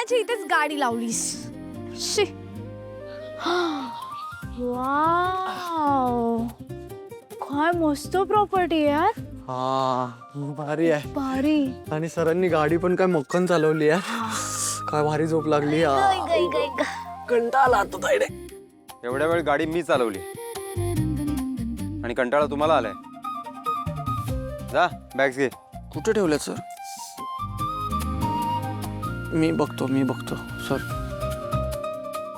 जाण्याची इथेच गाडी लावलीस. शी. वाव, काय मस्त प्रॉपर्टी आहे यार. हा भारी आहे. भारी. आणि सरांनी गाडी पण काय मक्खन चालवली आहे. काय भारी झोप लागली. कंटाळा आता ताईडे. एवढ्या वेळ गाडी मी चालवली आणि कंटाळा तुम्हाला आलाय. जा बॅग्स घे. कुठे ठेवले सर? मी बघतो सर.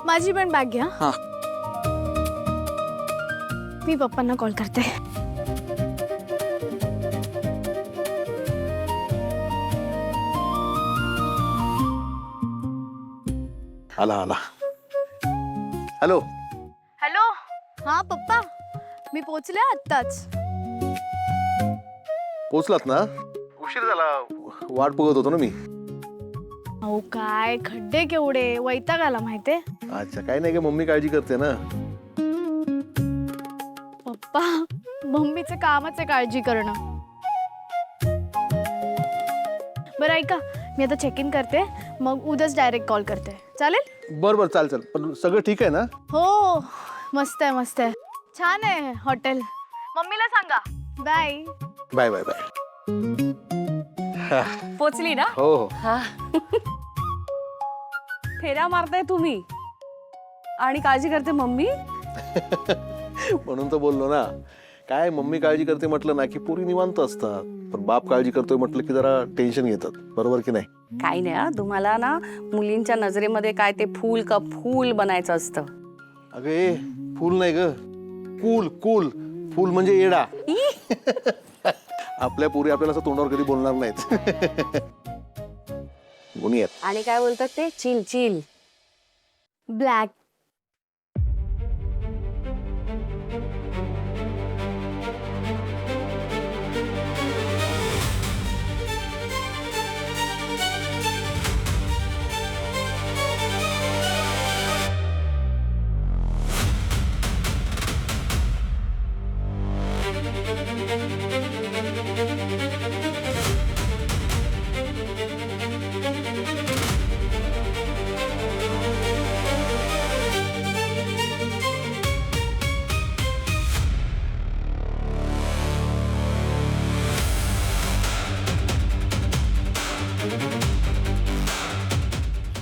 माझी पण बॅग घ्या. हा. मी पप्पांना कॉल करते. आला आला. हॅलो. हॅलो. हा पप्पा, मी पोचले आत्ताच. पोचलात ना? उशीर झाला, वाट बघत होतो ना मी. अहो काय खड्डे केवढे, वैताग आला माहितीये. अच्छा, काय नाही, मम्मी काळजी करते ना. पप्पा, मम्मीचं कामच आहे काळजी करणं. बरं ऐका, मी आता चेक इन करते, मग उद्याच डायरेक्ट कॉल करते. चालेल? बरं चाल. पण सगळं ठीक आहे ना? हो, मस्त आहे. छान आहे हॉटेल. मम्मीला सांगा. बाय. Bye bye bye. पोचली ना? हो हो. फेऱ्या मारताय तुम्ही आणि काळजी करते मम्मी. म्हणून तर बोललो ना. काय मम्मी काळजी करते म्हटलं ना की पुरी निवांत असतात, पण बाप काळजी करतोय म्हटलं की जरा टेन्शन घेतात. बरोबर की नाही? काही नाही, तुम्हाला ना मुलींच्या नजरेमध्ये काय ते फूल का फूल बनायचं असतं. अगं ए, फूल नाही ग, कूल. कूल फूल म्हणजे येडा. आपल्या पुरी आपल्याला असं तोंडावर कधी बोलणार नाहीत. गुणी आहेत. आणि काय बोलतात ते chill chill. Black.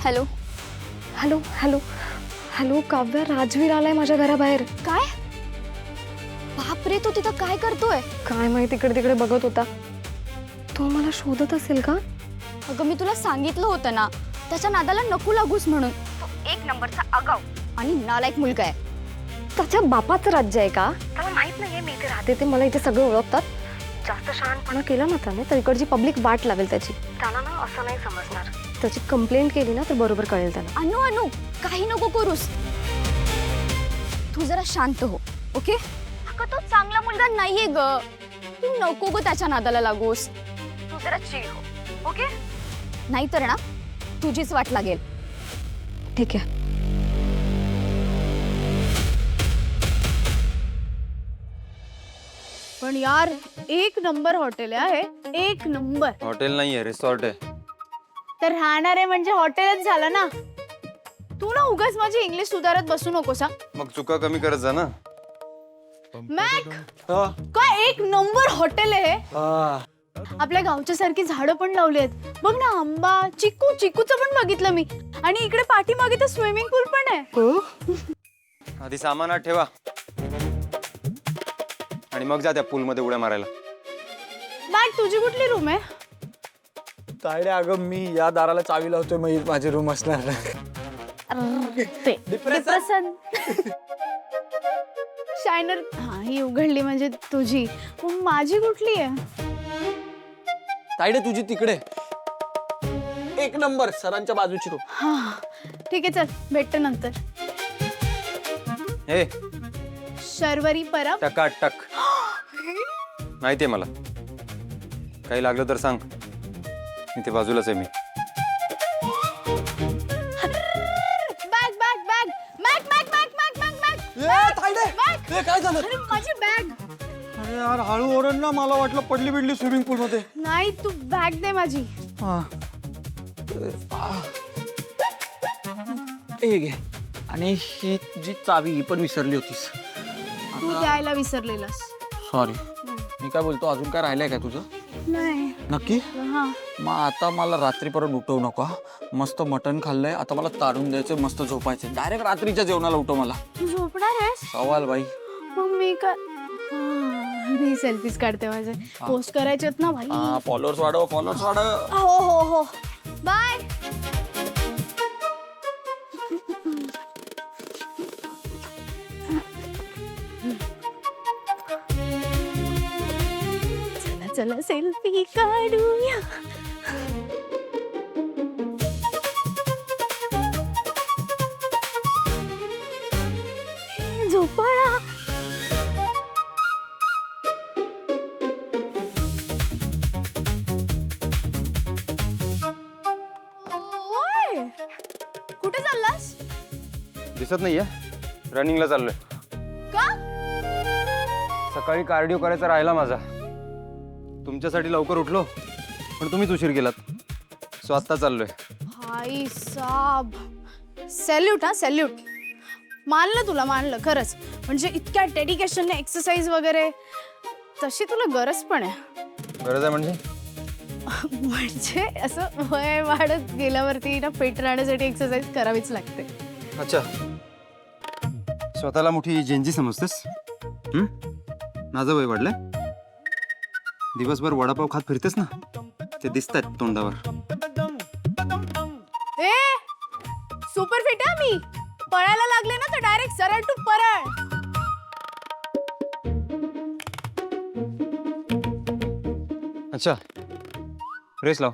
Hello hello hello hello Kavya, Rajveer आलाय माझ्या घराबाहेर. काय? बापरे, तो तिथं काय करतोय? काय माहिती, इकडे तिकडे बघत होता. तो मला शोधत असेल का? अगं मी तुला सांगितलं होतं ना, त्याच्या नादाला नको लागूस म्हणून. तो एक नंबरचा आगाऊ आणि नालायक मुलगा आहे. त्याच्या बापाचं राज्य आहे का? त्याला माहित नाहीये मी इथे राहते ते. मला इथे सगळे ओळखतात. जास्त शहाणपणा केला ना त्याने तर इकडची पब्लिक वाट लावेल त्याची. त्याला ना असं नाही समजणार. त्याची कंप्लेंट केली ना तर बरोबर कळेल त्याला. अनु काही नको करूस. तू जरा शांत हो, ओके? अगं तो चांगला मुलगा नाहीये ग. तू नको ग त्याच्या नादाला लागूस. तू जरा चिल हो, ओके? नाहीतर ना तुझीच वाट लागेल. ठीक आहे. पण यार एक नंबर हॉटेल आहे, एक नंबर. हॉटेल नाहीये, रिसॉर्ट आहे. तर राहणार आहे म्हणजे हॉटेलच झालं ना. तू ना उगाच माझी इंग्लिश सुधारत बसू नकोस. मग चुका कमी करत जा ना. मॅक, काय एक नंबर हॉटेल आहे. आपल्या गावच्या सारखी झाडं पण लावली आहेत बघ ना. आंबा, चिकूचं पण बघितलं मी. आणि इकडे पाठीमागे तर स्विमिंग पूल पण आहे. आधी सामानात ठेवा आणि मग जा त्या पूल मध्ये उड्या मारायला. मॅक, तुझी कुठली रूम आहे? ताईडे अगं मी या दाराला चावी लावतोय, मग माझी रूम असणार. डिप्रेशन. शायनर. हा, ही उघडली म्हणजे तुझी. माझी कुठली आहे? ताईडे तुझी तिकडे. एक नंबर सरांच्या बाजूची रूम. हा ठीक आहे, चल भेटतो नंतर. हे शर्वरी परब. टकाटक. माहितीये मला. काही लागलं तर सांग, इथे बाजूलाच आहे मी. Bag bag bag. मॅक मॅक मॅक मॅक मॅक मॅक. ताईडे काय झालं? अरे माझी बॅग. अरे यार हळू ओरड ना, मला वाटलं पडली बिडली स्विमिंग पूल मध्ये. नाही, तू बॅग दे माझी. हे घे. आणि ही जी चावी ही पण विसरली होतीस. तू द्यायला विसरलेलास. सॉरी. मी काय बोलतो, अजून काय राहिलंय काय तुझं? नाही. नक्की? हा. मग आता मला रात्री परत उठवू नको हा. मस्त मटण खाल्लंय, आता मला तारून द्यायचं, मस्त झोपायचं. डायरेक्ट रात्रीच्या जेवणाला उठव मला. तू झोपणार आहेस? सवाल बाई. मग मी काय मी सेल्फीज काढते माझे. पोस्ट करायचे आहेत ना भाई. हा, फॉलोअर्स वाढव, फॉलोअर्स वाढव. हो हो हो. बाय. चला चला सेल्फी काढूया. झोपाळा. ओय, कुठे चाललास? दिसत नाहीये. रनिंगला चाललोय. का? सकाळी कार्डिओ करायचा राहिला माझा. तुमच्यासाठी लवकर उठलो, पण तुम्हीच उशीर केलात. सो आत्ता चाललोय. भाई साब, सॅल्यूट हा, सॅल्यूट. मानलं तुला, मानलं खरंच. म्हणजे इतक्या डेडिकेशनने एक्सरसाइज वगैरे, तशी तुला गरज पण आहे. गरज आहे म्हणजे? म्हणजे असं वय वाढत गेल्यावरती ना फिट राहण्यासाठी एक्सरसाइज करावीच लागते. अच्छा, स्वतःला मोठी जेंजी समजतेस? माझं वय वाढलंय. दिवसभर वडापाव खात फिरतेस ना, ते दिसतायत तोंडावर. ए सुपर फिट आहे मी. पळायला लागले ना तर डायरेक्ट सरळ टू परळ. अच्छा, रेस लाव.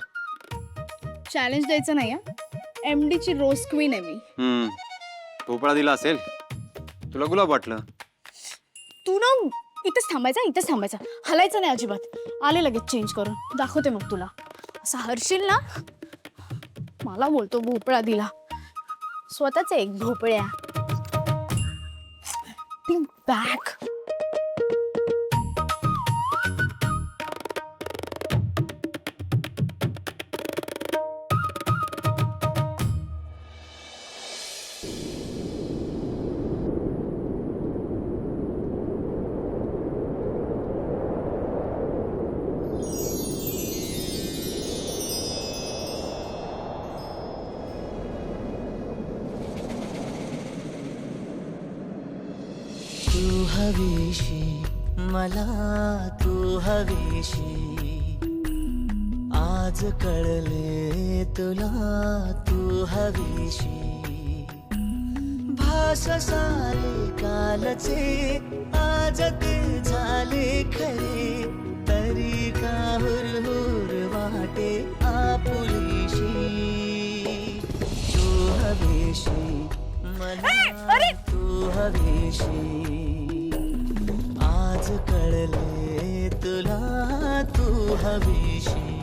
चॅलेंज द्यायचं नाही हा. MD ची रोज क्वीन आहे मी. भोपळा दिला असेल, तुला गुलाब वाटलं. तू ना इथेच थांबायचा, इथेच थांबायचा, हलायचं नाही अजिबात. आले लगेच चेंज करून दाखवते मग तुला. असं हरशील ना, मला बोलतो भोपळा दिला. स्वतःच एक भोपळ्या. बॅग. तू हवीशी मला, तू हवीशी आज कळले तुला, तू हवीशी भास सारे कालचे आज ते झाले खरे, तरी का हुरहुर वाटे आपुलीशी. तू हवीशी मला, तू हवीशी आज कळले तुला, तू हवीशी.